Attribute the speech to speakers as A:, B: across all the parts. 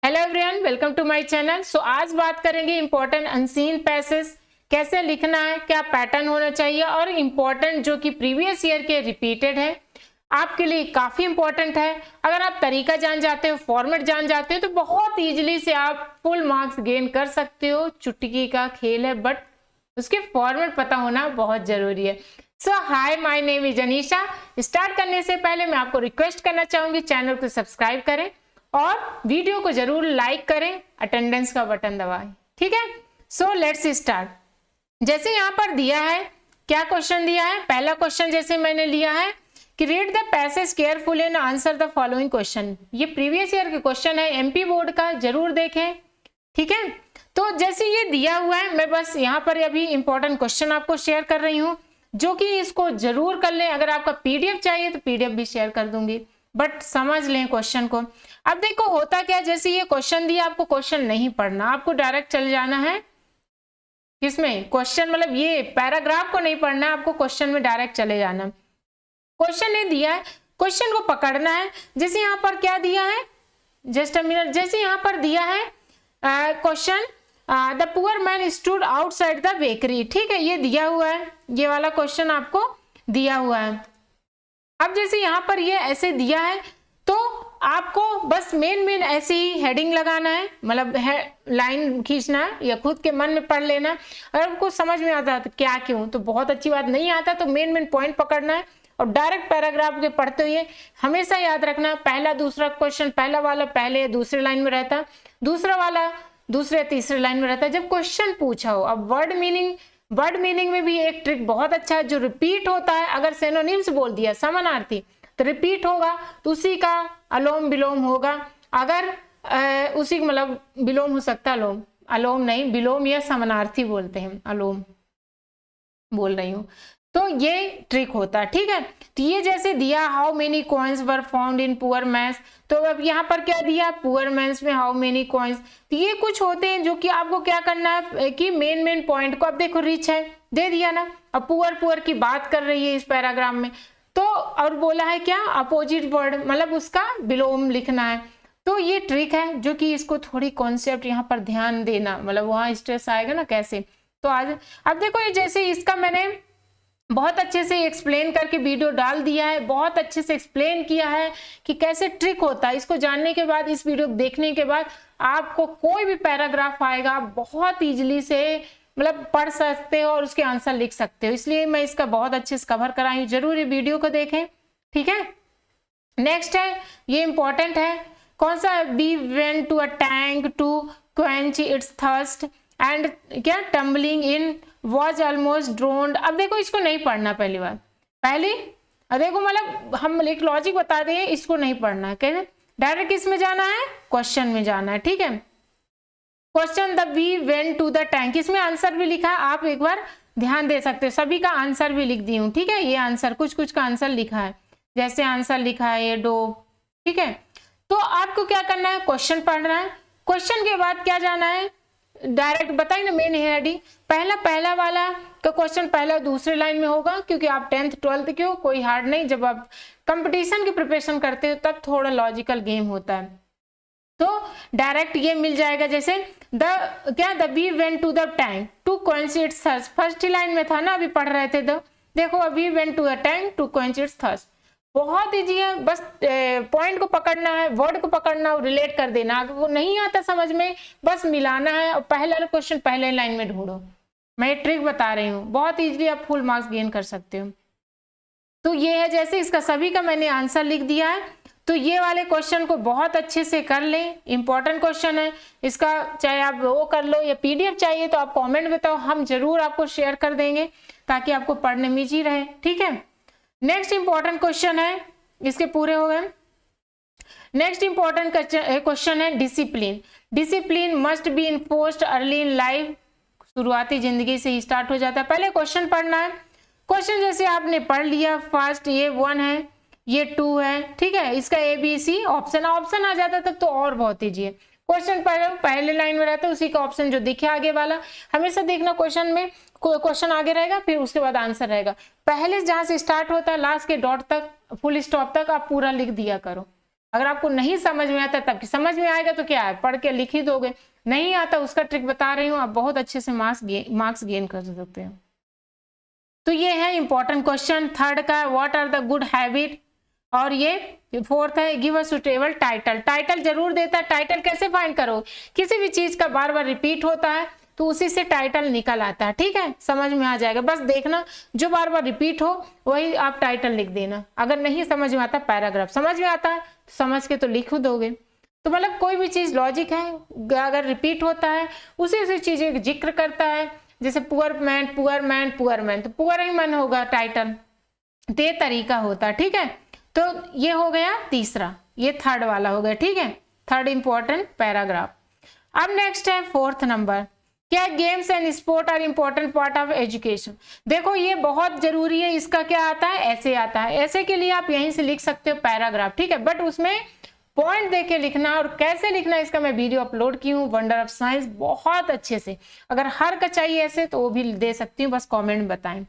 A: Hello everyone, welcome to my channel. आज बात करेंगे इंपॉर्टेंट अनसीन पैसेज कैसे लिखना है, क्या पैटर्न होना चाहिए और इंपॉर्टेंट जो कि प्रीवियस ईयर के रिपीटेड है आपके लिए काफी इंपॉर्टेंट है। अगर आप तरीका जान जाते हो, फॉर्मेट जान जाते हो तो बहुत इजीली से आप फुल मार्क्स गेन कर सकते हो। चुटकी का खेल है बट उसके फॉर्मेट पता होना बहुत जरूरी है। Hi, my name is Anisha. Start करने से पहले मैं आपको रिक्वेस्ट करना चाहूंगी चैनल को सब्सक्राइब करें और वीडियो को जरूर लाइक करें, अटेंडेंस का बटन दबाएं, ठीक है। Let's start. जैसे यहाँ पर दिया है, क्या क्वेश्चन दिया है? पहला क्वेश्चन जैसे मैंने लिया है कि read the passage carefully and answer the following question. ये प्रीवियस ईयर के क्वेश्चन है, एमपी बोर्ड का, जरूर देखें, ठीक है। तो जैसे ये दिया हुआ है, मैं बस यहाँ पर अभी इंपॉर्टेंट क्वेश्चन आपको शेयर कर रही हूँ जो कि इसको जरूर कर लें। अगर आपका पीडीएफ चाहिए तो पीडीएफ भी शेयर कर दूंगी, बट समझ लें क्वेश्चन को। अब देखो होता क्या, जैसे ये क्वेश्चन दिया, आपको क्वेश्चन नहीं पढ़ना, आपको डायरेक्ट चले जाना है किसमें, क्वेश्चन मतलब ये पैराग्राफ को नहीं पढ़ना, आपको क्वेश्चन में डायरेक्ट चले जाना। क्वेश्चन ने दिया है, क्वेश्चन को पकड़ना है। जैसे यहाँ पर क्या दिया है, जस्ट अ मिनट, जैसे यहाँ पर दिया है question, the poor man stood outside the bakery, ठीक है, ये दिया हुआ है, ये वाला क्वेश्चन आपको दिया हुआ है। अब जैसे यहाँ पर ये ऐसे दिया है तो आपको बस मेन ऐसे ही हेडिंग लगाना है, मतलब लाइन खींचना है या खुद के मन में पढ़ लेना है। अगर आपको समझ में आता है तो क्या क्यों, तो बहुत अच्छी बात, नहीं आता तो मेन पॉइंट पकड़ना है और डायरेक्ट पैराग्राफ के पढ़ते हुए हमेशा याद रखना, पहला दूसरा क्वेश्चन, पहला वाला पहले दूसरे लाइन में रहता, दूसरा वाला दूसरे तीसरे लाइन में रहता है जब क्वेश्चन पूछा हो। अब वर्ड मीनिंग में भी एक ट्रिक बहुत अच्छा है जो रिपीट होता है। अगर सिनोनिम्स बोल दिया, समानार्थी, तो रिपीट होगा तो उसी का अलोम विलोम होगा। अगर उसी मतलब विलोम हो सकता है, अलोम नहीं, विलोम या समानार्थी बोलते हैं, अलोम बोल रही हूँ, तो ये ट्रिक होता है, ठीक है। तो ये जैसे दिया, how many coins were found in poor men's, तो अब यहाँ पर क्या दिया, पुअर मैंस में हाउ मेनी कॉइन्स। तो ये कुछ होते हैं जो कि आपको क्या करना है कि मेन पॉइंट को, अब देखो रिच है दे दिया ना, अब पुअर की बात कर रही है इस पैराग्राफ में, तो और बोला है क्या, अपोजिट वर्ड, मतलब उसका विलोम लिखना है। तो ये ट्रिक है जो कि इसको थोड़ी कॉन्सेप्ट यहाँ पर ध्यान देना, मतलब वहां स्ट्रेस आएगा ना कैसे। तो आज अब देखो ये जैसे इसका मैंने बहुत अच्छे से एक्सप्लेन करके वीडियो डाल दिया है, बहुत अच्छे से एक्सप्लेन किया है कि कैसे ट्रिक होता है। इसको जानने के बाद, इस वीडियो देखने के बाद आपको कोई भी पैराग्राफ आएगा आप बहुत इजीली से मतलब पढ़ सकते हो और उसके आंसर लिख सकते हो। इसलिए मैं इसका बहुत अच्छे से कवर कराई हूँ, जरूर ये वीडियो को देखें, ठीक है। नेक्स्ट है, ये इंपॉर्टेंट है, कौन सा, bee went to a tank to quench its thirst and क्या, tumbling in was almost drowned. अब देखो इसको नहीं पढ़ना, पहली बात, अब देखो मतलब हम एक लॉजिक बता दें, इसको नहीं पढ़ना है, कहते डायरेक्ट किस में जाना है, क्वेश्चन में जाना है, ठीक है। Question, the bee went to the tank, इसमें आंसर भी लिखा है, आप एक बार ध्यान दे सकते हो, सभी का आंसर भी लिख दी हूँ, ठीक है। ये आंसर कुछ का आंसर लिखा है, जैसे आंसर लिखा है ये डो, ठीक है। तो आपको क्या करना है, क्वेश्चन पढ़ना है, क्वेश्चन के बाद क्या जाना है, डायरेक्ट बताइए ना, मेन हेडिंग, पहला वाला का क्वेश्चन पहला दूसरे लाइन में होगा, क्योंकि आप 10th 12th के हो, कोई हार्ड नहीं, जब आप कंपटीशन की प्रिपरेशन करते हो तब थोड़ा लॉजिकल गेम होता है। तो डायरेक्ट ये मिल जाएगा, जैसे the bee went to the tank to quench its thirst, first line में था ना, अभी पढ़ रहे थे, देखो अभी went to the tank to quench its thirst, बहुत ईजी है, बस पॉइंट को पकड़ना है, वर्ड को पकड़ना और रिलेट कर देना। अगर वो नहीं आता समझ में, बस मिलाना है और पहला क्वेश्चन पहले लाइन में ढूंढो। मैं ट्रिक बता रही हूँ, बहुत इजीली आप फुल मार्क्स गेन कर सकते हो। तो ये है, जैसे इसका सभी का मैंने आंसर लिख दिया है, तो ये वाले क्वेश्चन को बहुत अच्छे से कर लें, इंपॉर्टेंट क्वेश्चन है इसका, चाहे आप वो कर लो या पीडीएफ चाहिए तो आप कमेंट बताओ, हम जरूर आपको शेयर कर देंगे ताकि आपको पढ़ने में इजी रहे, ठीक है। नेक्स्ट इंपॉर्टेंट क्वेश्चन है, इसके पूरे हो गए। नेक्स्ट इंपॉर्टेंट क्वेश्चन है discipline must be enforced early in life, शुरुआती जिंदगी से ही स्टार्ट हो जाता है। पहले क्वेश्चन पढ़ना है, क्वेश्चन जैसे आपने पढ़ लिया, फर्स्ट ये 1 है, ये 2 है, ठीक है, इसका ABC ऑप्शन आ जाता तब तो और बहुत ईजी है। क्वेश्चन पहले लाइन में रहता है, उसी का ऑप्शन जो दिखे आगे वाला, हमेशा देखना क्वेश्चन में क्वेश्चन आगे रहेगा, फिर उसके बाद आंसर रहेगा, पहले जहां से स्टार्ट होता है लास्ट के डॉट तक, फुल स्टॉप तक आप पूरा लिख दिया करो, अगर आपको नहीं समझ में आता तब, समझ में आएगा तो क्या है, पढ़ के लिख ही दोगे, नहीं आता उसका ट्रिक बता रही हूँ, आप बहुत अच्छे से मार्क्स गेन कर सकते हो। तो ये है इंपॉर्टेंट क्वेश्चन। थर्ड का what are the good habit, और ये फोर्थ है give a suitable title. Title जरूर देता है, टाइटल कैसे फाइंड करो, किसी भी चीज का बार बार रिपीट होता है तो उसी से टाइटल निकल आता है, ठीक है, समझ में आ जाएगा। बस देखना जो बार बार रिपीट हो वही आप टाइटल लिख देना। अगर नहीं समझ में आता पैराग्राफ, समझ में आता है तो समझ के तो लिख दोगे। तो मतलब कोई भी चीज लॉजिक है, अगर रिपीट होता है उसी उसी चीज का जिक्र करता है, जैसे poor man poor man poor man, तो पुअर ही मैन होगा टाइटल, तो ये तरीका होता है, ठीक है। तो ये हो गया तीसरा, ये थर्ड वाला हो गया, ठीक है, थर्ड इंपॉर्टेंट पैराग्राफ। अब नेक्स्ट है फोर्थ नंबर, क्या games and sport are important part of education. देखो ये बहुत जरूरी है, इसका क्या आता है, ऐसे आता है, ऐसे के लिए आप यहीं से लिख सकते हो पैराग्राफ, ठीक है, बट उसमें पॉइंट देके लिखना, और कैसे लिखना इसका मैं वीडियो अपलोड की हूँ वंडर ऑफ साइंस, बहुत अच्छे से। अगर हर का चाहिए ऐसे तो वो भी दे सकती हूँ, बस कमेंट में बताएं।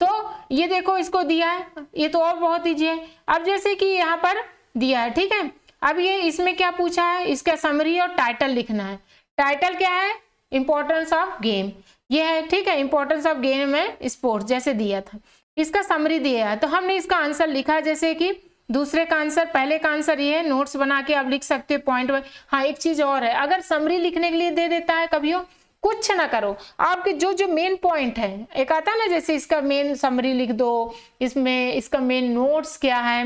A: तो ये देखो इसको दिया है, ये तो और बहुत ईजी है। अब जैसे कि यहाँ पर दिया है, ठीक है, अब ये इसमें क्या पूछा है, इसका समरी और टाइटल लिखना है। टाइटल क्या है, इंपॉर्टेंस ऑफ गेम, ये है, ठीक है, इंपॉर्टेंस ऑफ गेम में स्पोर्ट्स जैसे दिया था। इसका समरी दिया है तो हमने इसका आंसर लिखा, जैसे कि दूसरे का आंसर, पहले का आंसर ये है, नोट्स बना के आप लिख सकते हो पॉइंट वाइज। हाँ एक चीज और है, अगर समरी लिखने के लिए दे देता है कभी हो, कुछ ना करो, आपके जो जो मेन पॉइंट है, एक आता है ना जैसे इसका मेन समरी लिख दो, इसमें इसका मेन नोट्स क्या है,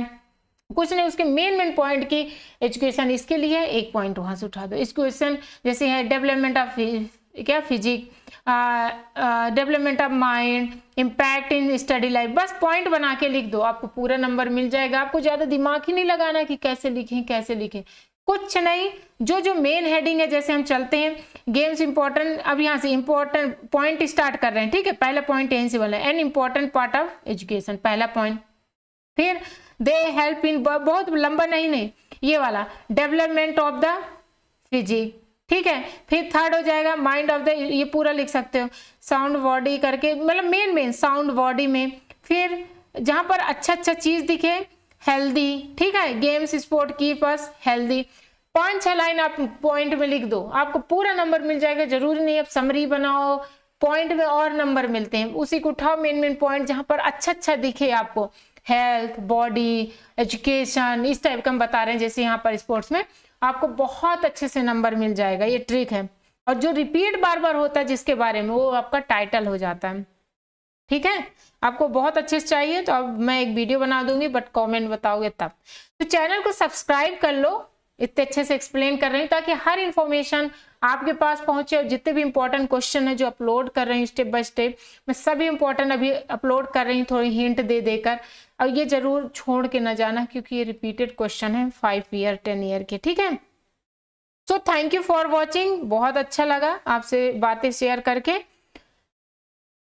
A: कुछ नहीं, उसके मेन पॉइंट की एजुकेशन इसके लिए है, एक पॉइंट वहां से उठा दो। इस क्वेश्चन जैसे है डेवलपमेंट ऑफ क्या physique, development of mind, impact in study life, बस पॉइंट बना के लिख दो, आपको पूरा नंबर मिल जाएगा। आपको ज्यादा दिमाग ही नहीं लगाना कि कैसे लिखें कैसे लिखें, कुछ नहीं, जो जो मेन हेडिंग है, जैसे हम चलते हैं गेम्स इंपॉर्टेंट, अब यहाँ से इंपॉर्टेंट पॉइंट स्टार्ट कर रहे हैं, ठीक है, पहला पॉइंट यहीं से वाला an important part of education, पहला पॉइंट। फिर दे हेल्प इन, बहुत लंबा नहीं, ये वाला डेवलपमेंट ऑफ द फिजिक, ठीक है। फिर थर्ड हो जाएगा माइंड ऑफ द, ये पूरा लिख सकते हो, साउंड बॉडी करके, मतलब मेन साउंड बॉडी में। फिर जहां पर अच्छा चीज दिखे, हेल्दी, ठीक है, games sport keepers healthy, 5-6 line आप पॉइंट में लिख दो, आपको पूरा नंबर मिल जाएगा। जरूरी नहीं अब समरी बनाओ, पॉइंट में और नंबर मिलते हैं, उसी को उठाओ मेन पॉइंट जहां पर अच्छा दिखे आपको, हेल्थ, बॉडी, एजुकेशन, इस टाइप का हम बता रहे हैं। जैसे यहाँ पर स्पोर्ट्स में आपको बहुत अच्छे से नंबर मिल जाएगा, ये ट्रिक है। और जो रिपीट बार बार होता है जिसके बारे में, वो आपका टाइटल हो जाता है, ठीक है। आपको बहुत अच्छे से चाहिए तो अब मैं एक वीडियो बना दूंगी, बट कमेंट बताओगे तब। तो चैनल को सब्सक्राइब कर लो, इतने अच्छे से एक्सप्लेन कर रही हूँ ताकि हर इंफॉर्मेशन आपके पास पहुंचे, और जितने भी इंपॉर्टेंट क्वेश्चन है जो अपलोड कर रही हूँ स्टेप बाय स्टेप, मैं सभी इंपॉर्टेंट अभी अपलोड कर रही हूँ, थोड़ी हिंट दे देकर। और ये जरूर छोड़ के ना जाना क्योंकि ये रिपीटेड क्वेश्चन है 5 ईयर 10 ईयर के, ठीक है। So thank you for watching, बहुत अच्छा लगा आपसे बातें शेयर करके।